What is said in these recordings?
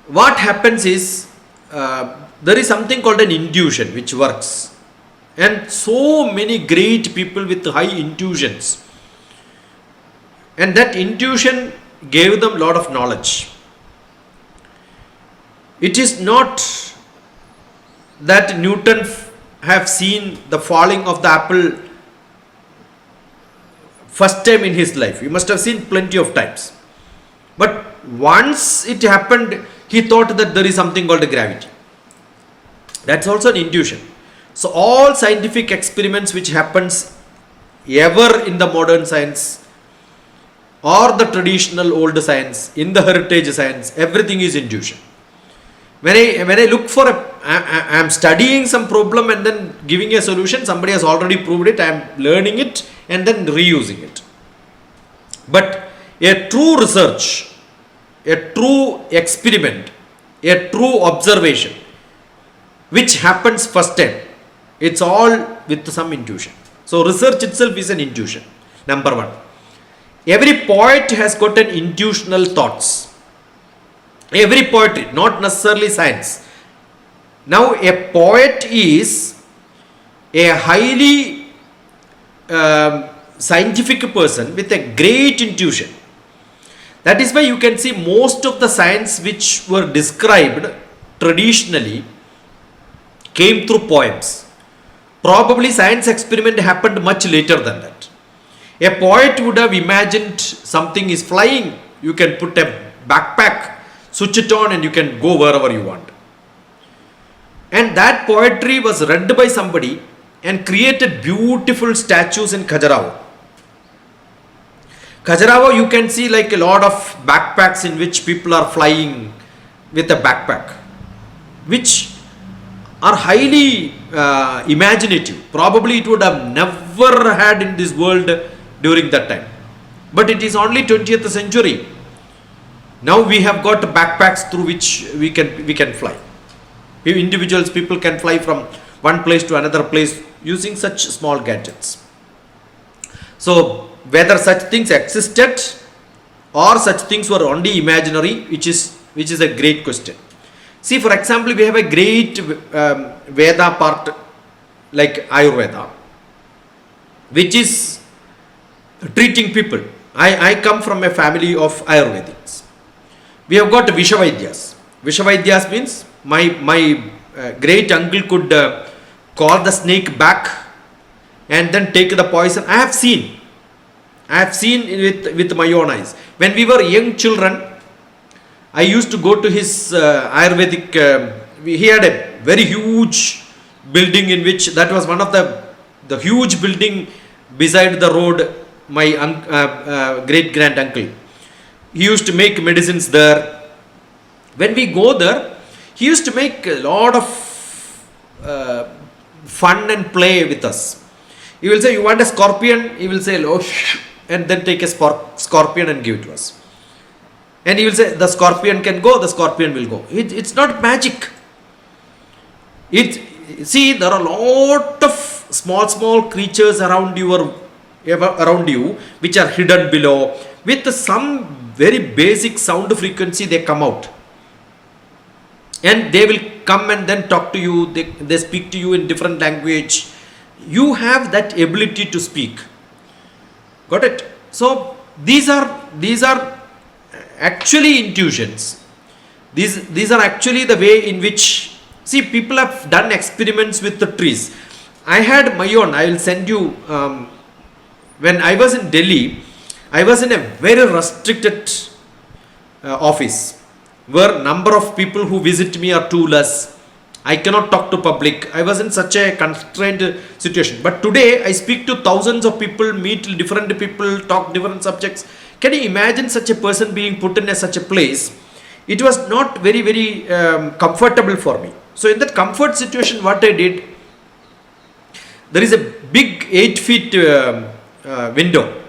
what happens is there is something called an intuition which works, and so many great people with high intuitions, and that intuition gave them a lot of knowledge. It is not that Newton have seen the falling of the apple first time in his life. He must have seen plenty of times, but once it happened, he thought that there is something called gravity. That's also an intuition. So all scientific experiments which happens ever in the modern science or the traditional old science, in the heritage science, everything is intuition. When I look for I am studying some problem and then giving a solution, somebody has already proved it, I am learning it and then reusing it. But a true research, a true experiment, a true observation, which happens first time, it's all with some intuition. So research itself is an intuition, number one. Every poet has got an intuitional thoughts. Every poetry, not necessarily science. Now a poet is a highly scientific person with a great intuition. That is why you can see most of the science which were described traditionally came through poems. Probably science experiment happened much later than that. A poet would have imagined something is flying. You can put a backpack, switch it on and you can go wherever you want. And that poetry was read by somebody and created beautiful statues in Khajuraho. Khajuraho, you can see like a lot of backpacks in which people are flying with a backpack, which are highly imaginative. Probably it would have never had in this world during that time. But it is only 20th century. Now we have got backpacks through which we can fly. Individuals, people can fly from one place to another place using such small gadgets. So whether such things existed or such things were only imaginary, which is a great question. See, for example, we have a great Veda part like Ayurveda, which is treating people. I come from a family of Ayurvedics. We have got Vishavaidyas. Vishavaidyas means my great uncle could call the snake back and then take the poison. I have seen with my own eyes. When we were young children, I used to go to his Ayurvedic, he had a very huge building in which, that was one of the huge building beside the road, my great grand uncle. He used to make medicines there. When we go there, he used to make a lot of fun and play with us. He will say, you want a scorpion? He will say, oh, and then take a scorpion and give it to us. And he will say, the scorpion can go, the scorpion will go. It's not magic. See, there are a lot of small creatures around you which are hidden below. With some very basic sound frequency, they come out. And they will come and then talk to you. They speak to you in different language. You have that ability to speak. Got it? So these are actually intuitions. These are actually the way in which, see, people have done experiments with the trees. I had my own. I will send you. When I was in Delhi, I was in a very restricted office where number of people who visit me are too less. I cannot talk to public. I was in such a constrained situation. But today I speak to thousands of people, meet different people, talk different subjects. Can you imagine such a person being put in such a place? It was not very comfortable for me. So in that comfort situation, what I did, there is a big 8 feet window.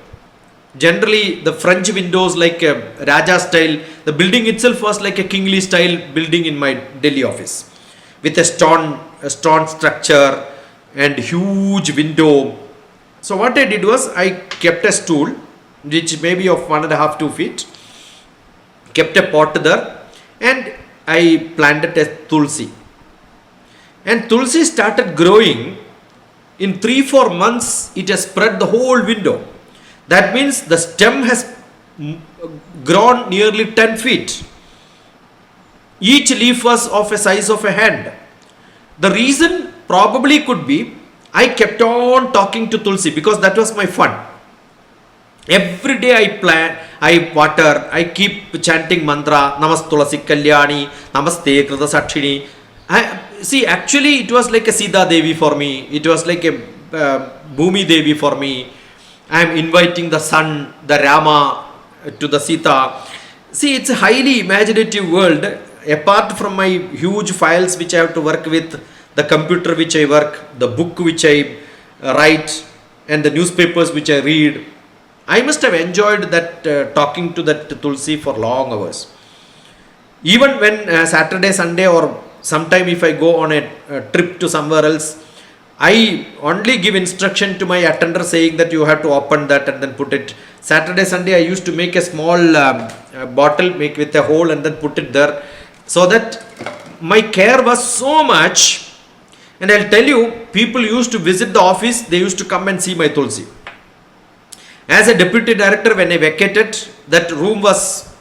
Generally the French windows like Raja style. The building itself was like a kingly style building in my Delhi office, with a stone structure and huge window. So what I did was, I kept a stool which may be of 1.5-2 feet, kept a pot there, and I planted a tulsi. And tulsi started growing. In 3-4 months, it has spread the whole window. That means the stem has grown nearly 10 feet. Each leaf was of a size of a hand. The reason probably could be I kept on talking to tulsi because that was my fun. Every day I plant, I water, I keep chanting mantra, Namas Tulasi Kalyani, Namaste Krita Sakshini. See, actually it was like a Sita Devi for me. It was like a Bhumi Devi for me. I am inviting the sun, the Rama to the Sita. See, it's a highly imaginative world. Apart from my huge files which I have to work with, the computer which I work, the book which I write, and the newspapers which I read, I must have enjoyed that talking to that Tulsi for long hours. Even when Saturday, Sunday, or sometime if I go on a trip to somewhere else, I only give instruction to my attender saying that you have to open that and then put it. Saturday, Sunday, I used to make a small bottle, make with a hole and then put it there. So that my care was so much. And I'll tell you, people used to visit the office, they used to come and see my Tulsi. As a deputy director, when I vacated, that room was,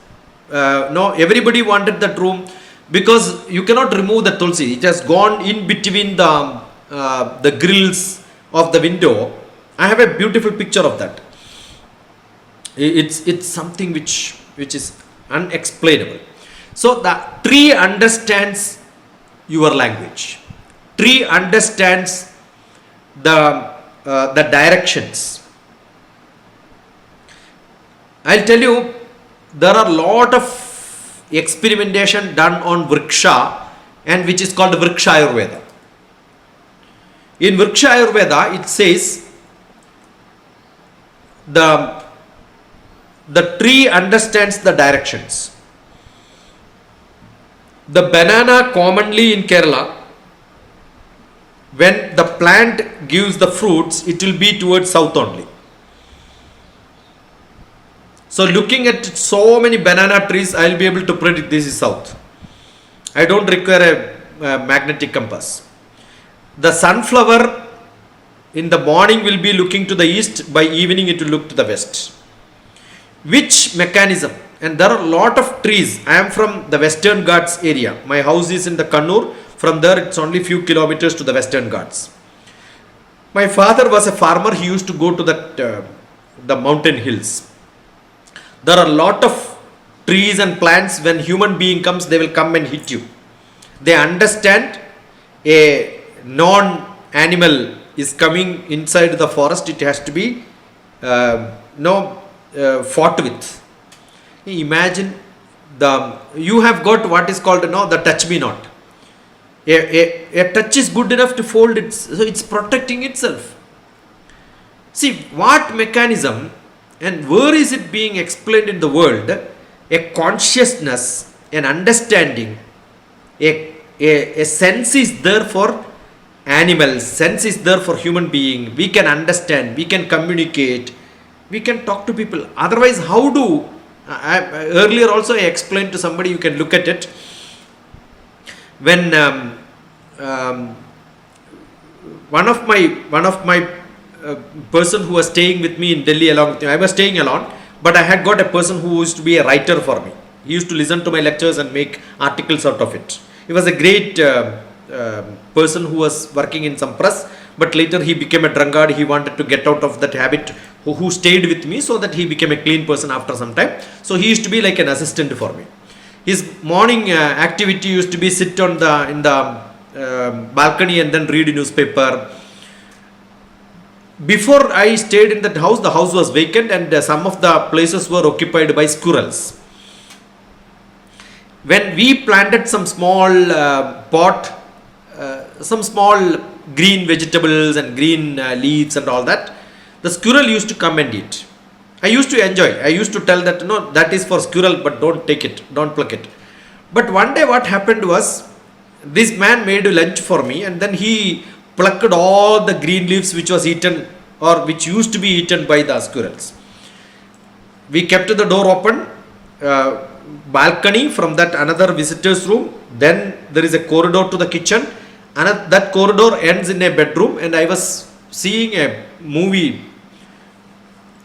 everybody wanted that room because you cannot remove the Tulsi. It has gone in between the grills of the window. I have a beautiful picture of that. It's something which is unexplainable. So the tree understands your language. Tree understands the directions. I'll tell you, there are a lot of experimentation done on Vriksha, and which is called Vriksha Ayurveda. In Vriksha Ayurveda, it says the tree understands the directions. The banana commonly in Kerala, when the plant gives the fruits, it will be towards south only. So looking at so many banana trees, I will be able to predict this is south. I don't require a magnetic compass. The sunflower in the morning will be looking to the east, by evening it will look to the west. Which mechanism? And there are a lot of trees. I am from the Western Ghats area. My house is in the Kannur. From there it's only few kilometers to the Western Ghats. My father was a farmer. He used to go to the mountain hills. There are a lot of trees and plants. When human being comes, they will come and hit you. They understand a non-animal is coming inside the forest. It has to be fought with. Imagine you have got what is called the touch me not. A touch is good enough to fold it, so it's protecting itself. See what mechanism and where is it being explained in the world? A consciousness, an understanding, a sense is there for animals, sense is there for human being. We can understand, we can communicate, we can talk to people. Otherwise, how do earlier also I explained to somebody, you can look at it. When one of my person who was staying with me in Delhi along with me, I was staying alone, but I had got a person who used to be a writer for me. He used to listen to my lectures and make articles out of it. He was a great person who was working in some press, but later he became a drunkard. He wanted to get out of that habit, who stayed with me, so that he became a clean person after some time. So he used to be like an assistant for me. His morning activity used to be sit in the balcony and then read a newspaper. Before I stayed in that house, the house was vacant and some of the places were occupied by squirrels. When we planted some small some small green vegetables and green leaves and all that, the squirrel used to come and eat. I used to enjoy. I used to tell that, no, that is for squirrel, but don't take it, don't pluck it. But one day what happened was, this man made lunch for me and then he plucked all the green leaves which was eaten or which used to be eaten by the squirrels. We kept the door open. balcony, from that another visitor's room, then there is a corridor to the kitchen, and that corridor ends in a bedroom, and I was seeing a movie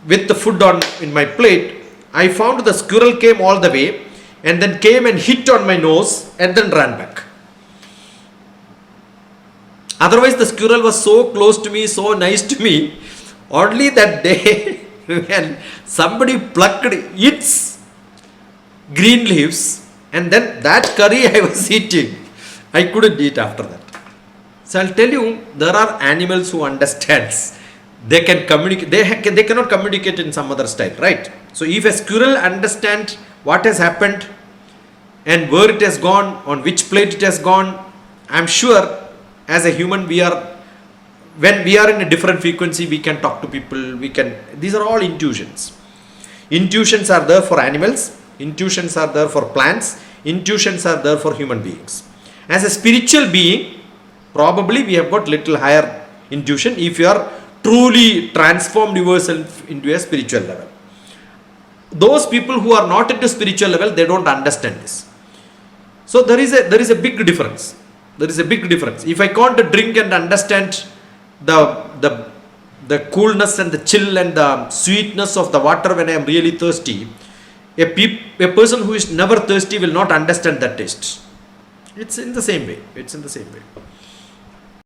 with the food on in my plate. I found the squirrel came all the way and then came and hit on my nose and then ran back. Otherwise, the squirrel was so close to me, so nice to me. Only that day, when somebody plucked its green leaves, and then that curry I was eating, I couldn't eat after that. So I'll tell you, there are animals who understands. They can communicate. They cannot communicate in some other style, right? So if a squirrel understands what has happened and where it has gone, on which plate it has gone, I'm sure as a human when we are in a different frequency, we can talk to people. These are all intuitions. Intuitions are there for animals. Intuitions are there for plants. Intuitions are there for human beings. As a spiritual being, probably we have got little higher intuition if you are truly transformed yourself into a spiritual level. Those people who are not into spiritual level, they don't understand this. So there is a big difference. There is a big difference. If I can't drink and understand the coolness and the chill and the sweetness of the water when I am really thirsty, a person who is never thirsty will not understand that taste. It's in the same way.